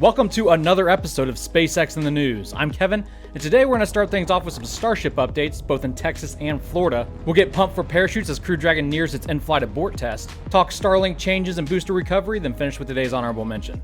Welcome to another episode of SpaceX in the News. I'm Kevin, and today we're going to start things off with some Starship updates, both in Texas and Florida. We'll get pumped for parachutes as Crew Dragon nears its in-flight abort test, talk Starlink changes and booster recovery, then finish with today's honorable mention.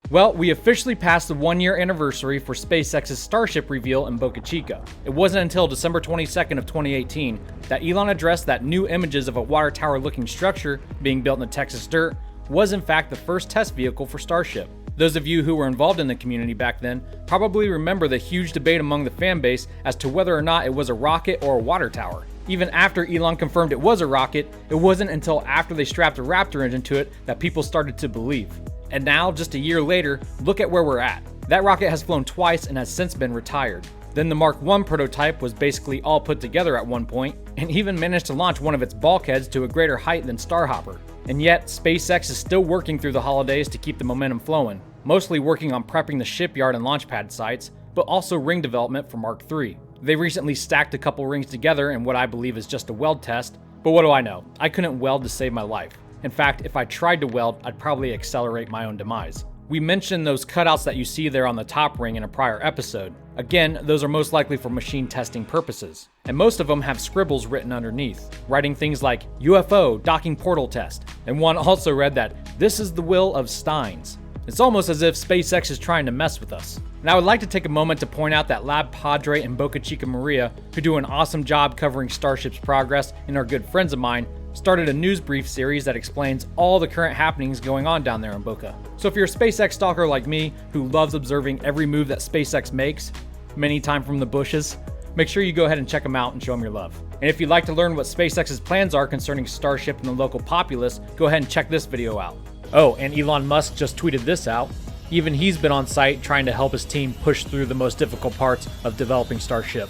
Well, we officially passed the one-year anniversary for SpaceX's Starship reveal in Boca Chica. It wasn't until December 22nd of 2018 that Elon addressed that new images of a water tower-looking structure being built in the Texas dirt was in fact the first test vehicle for Starship. Those of you who were involved in the community back then probably remember the huge debate among the fan base as to whether or not it was a rocket or a water tower. Even after Elon confirmed it was a rocket, it wasn't until after they strapped a Raptor engine to it that people started to believe. And now, just a year later, look at where we're at. That rocket has flown twice and has since been retired. Then the Mark I prototype was basically all put together at one point, and even managed to launch one of its bulkheads to a greater height than Starhopper. And yet, SpaceX is still working through the holidays to keep the momentum flowing, mostly working on prepping the shipyard and launchpad sites, but also ring development for Mark III. They recently stacked a couple rings together in what I believe is just a weld test, but what do I know? I couldn't weld to save my life. In fact, if I tried to weld, I'd probably accelerate my own demise. We mentioned those cutouts that you see there on the top ring in a prior episode. Again, those are most likely for machine testing purposes, and most of them have scribbles written underneath, writing things like UFO docking portal test, and one also read that this is the will of Steins. It's almost as if SpaceX is trying to mess with us. And I would like to take a moment to point out that LabPadre and Boca Chica Maria, who do an awesome job covering Starship's progress and are good friends of mine, started a news brief series that explains all the current happenings going on down there in Boca. So if you're a SpaceX stalker like me, who loves observing every move that SpaceX makes, many times from the bushes, make sure you go ahead and check them out and show them your love. And if you'd like to learn what SpaceX's plans are concerning Starship and the local populace, go ahead and check this video out. Oh, and Elon Musk just tweeted this out. Even he's been on site trying to help his team push through the most difficult parts of developing Starship.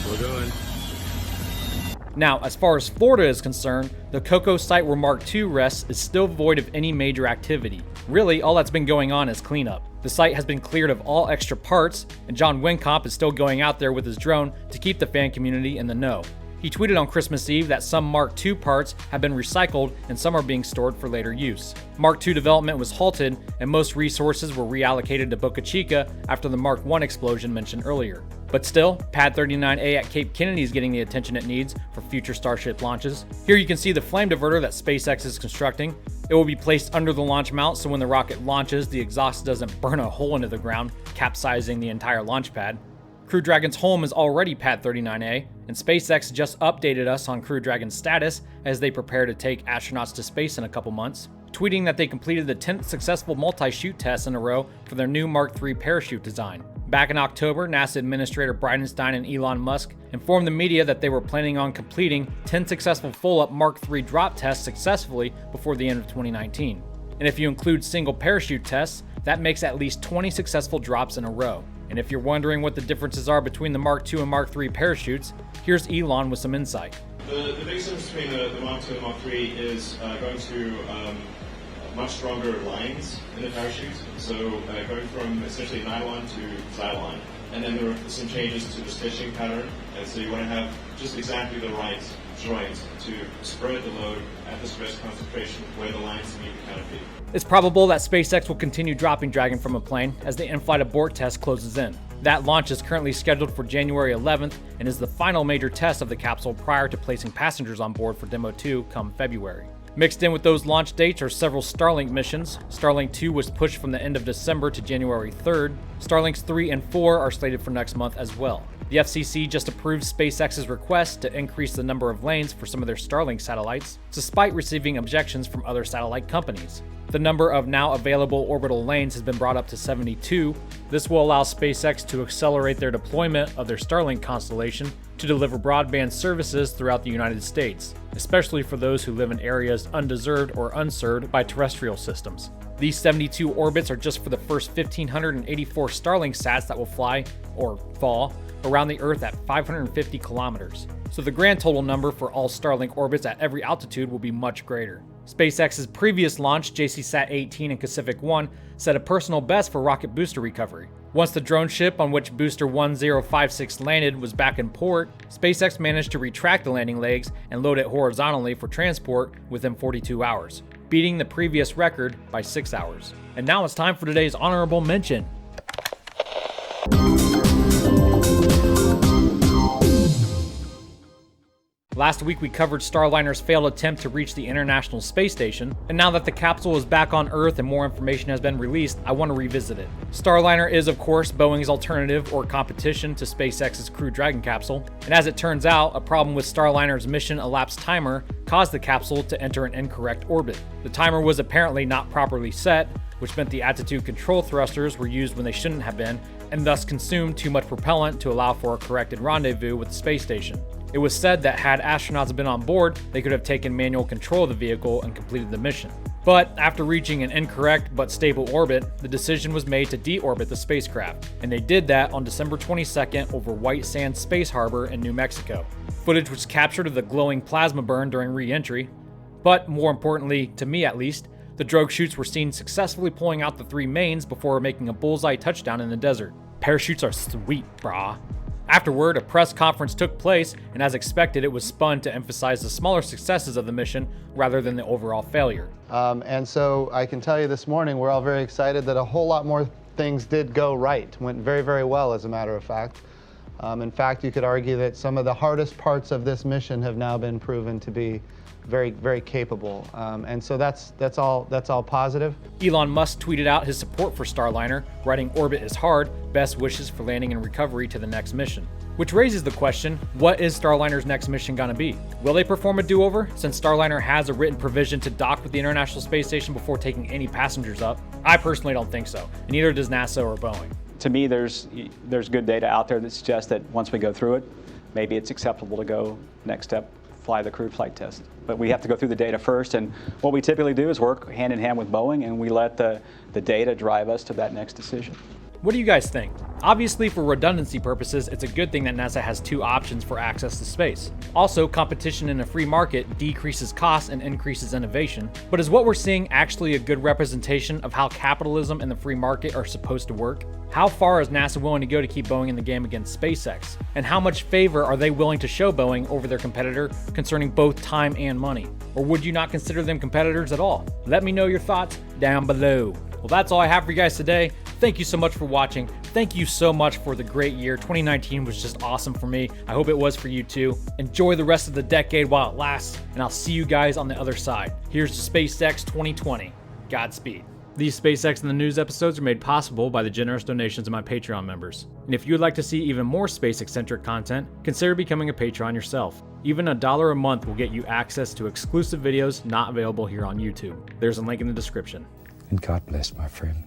We're going. Now, as far as Florida is concerned, the Cocoa site where Mark II rests is still void of any major activity. Really, all that's been going on is cleanup. The site has been cleared of all extra parts, and John Wincomp is still going out there with his drone to keep the fan community in the know. He tweeted on Christmas Eve that some Mark II parts have been recycled and some are being stored for later use. Mark II development was halted, and most resources were reallocated to Boca Chica after the Mark I explosion mentioned earlier. But still, Pad 39A at Cape Kennedy is getting the attention it needs for future Starship launches. Here you can see the flame diverter that SpaceX is constructing. It will be placed under the launch mount so when the rocket launches, the exhaust doesn't burn a hole into the ground, capsizing the entire launch pad. Crew Dragon's home is already Pad 39A, and SpaceX just updated us on Crew Dragon's status as they prepare to take astronauts to space in a couple months, tweeting that they completed the 10th successful multi-shoot test in a row for their new Mark III parachute design. Back in October, NASA Administrator Bridenstine and Elon Musk informed the media that they were planning on completing 10 successful full-up Mark III drop tests successfully before the end of 2019. And if you include single parachute tests, that makes at least 20 successful drops in a row. And if you're wondering what the differences are between the Mark II and Mark III parachutes, here's Elon with some insight. The biggest difference between the Mark II and Mark III is going to much stronger lines in the parachute. So going from essentially nylon to flatline. And then there are some changes to the stitching pattern. And so you want to have just exactly the right joint to spread the load at the stress concentration where the lines meet the canopy. It's probable that SpaceX will continue dropping Dragon from a plane as the in-flight abort test closes in. That launch is currently scheduled for January 11th and is the final major test of the capsule prior to placing passengers on board for Demo 2 come February. Mixed in with those launch dates are several Starlink missions. Starlink 2 was pushed from the end of December to January 3rd. Starlinks 3 and 4 are slated for next month as well. The FCC just approved SpaceX's request to increase the number of lanes for some of their Starlink satellites, despite receiving objections from other satellite companies. The number of now available orbital lanes has been brought up to 72. This will allow SpaceX to accelerate their deployment of their Starlink constellation to deliver broadband services throughout the United States, especially for those who live in areas undeserved or unserved by terrestrial systems. These 72 orbits are just for the first 1,584 Starlink sats that will fly, or fall, around the Earth at 550 kilometers. So the grand total number for all Starlink orbits at every altitude will be much greater. SpaceX's previous launch, JCSat-18 and Pacific 1, set a personal best for rocket booster recovery. Once the drone ship on which Booster 1056 landed was back in port, SpaceX managed to retract the landing legs and load it horizontally for transport within 42 hours, beating the previous record by 6 hours. And now it's time for today's honorable mention. Last week we covered Starliner's failed attempt to reach the International Space Station, and now that the capsule is back on Earth and more information has been released, I want to revisit it. Starliner is of course Boeing's alternative or competition to SpaceX's Crew Dragon capsule, and as it turns out, a problem with Starliner's mission elapsed timer caused the capsule to enter an incorrect orbit. The timer was apparently not properly set, which meant the attitude control thrusters were used when they shouldn't have been, and thus consumed too much propellant to allow for a corrected rendezvous with the space station. It was said that had astronauts been on board, they could have taken manual control of the vehicle and completed the mission. But after reaching an incorrect but stable orbit, the decision was made to deorbit the spacecraft, and they did that on December 22nd over White Sands Space Harbor in New Mexico. Footage was captured of the glowing plasma burn during re-entry, but more importantly, to me at least, the drogue chutes were seen successfully pulling out the 3 mains before making a bullseye touchdown in the desert. Parachutes are sweet, brah. Afterward, a press conference took place, and as expected, it was spun to emphasize the smaller successes of the mission rather than the overall failure. And so I can tell you this morning, we're all very excited that a whole lot more things did go right. Went very, very well, as a matter of fact. In fact, you could argue that some of the hardest parts of this mission have now been proven to be very, very capable. And so that's all positive. Elon Musk tweeted out his support for Starliner, writing "Orbit is hard, best wishes for landing and recovery to the next mission." Which raises the question, what is Starliner's next mission gonna be? Will they perform a do-over, since Starliner has a written provision to dock with the International Space Station before taking any passengers up? I personally don't think so, and neither does NASA or Boeing. To me, there's good data out there that suggests that once we go through it, maybe it's acceptable to go next step, fly the crewed flight test. But we have to go through the data first, and what we typically do is work hand in hand with Boeing, and we let the data drive us to that next decision. What do you guys think? Obviously, for redundancy purposes, it's a good thing that NASA has 2 options for access to space. Also, competition in a free market decreases costs and increases innovation. But is what we're seeing actually a good representation of how capitalism and the free market are supposed to work? How far is NASA willing to go to keep Boeing in the game against SpaceX? And how much favor are they willing to show Boeing over their competitor concerning both time and money? Or would you not consider them competitors at all? Let me know your thoughts down below. Well, that's all I have for you guys today. Thank you so much for watching. Thank you so much for the great year. 2019 was just awesome for me. I hope it was for you too. Enjoy the rest of the decade while it lasts, and I'll see you guys on the other side. Here's to SpaceX 2020. Godspeed. These SpaceX in the News episodes are made possible by the generous donations of my Patreon members. And if you would like to see even more SpaceX-centric content, consider becoming a Patreon yourself. Even $1 a month will get you access to exclusive videos not available here on YouTube. There's a link in the description. And God bless, my friend.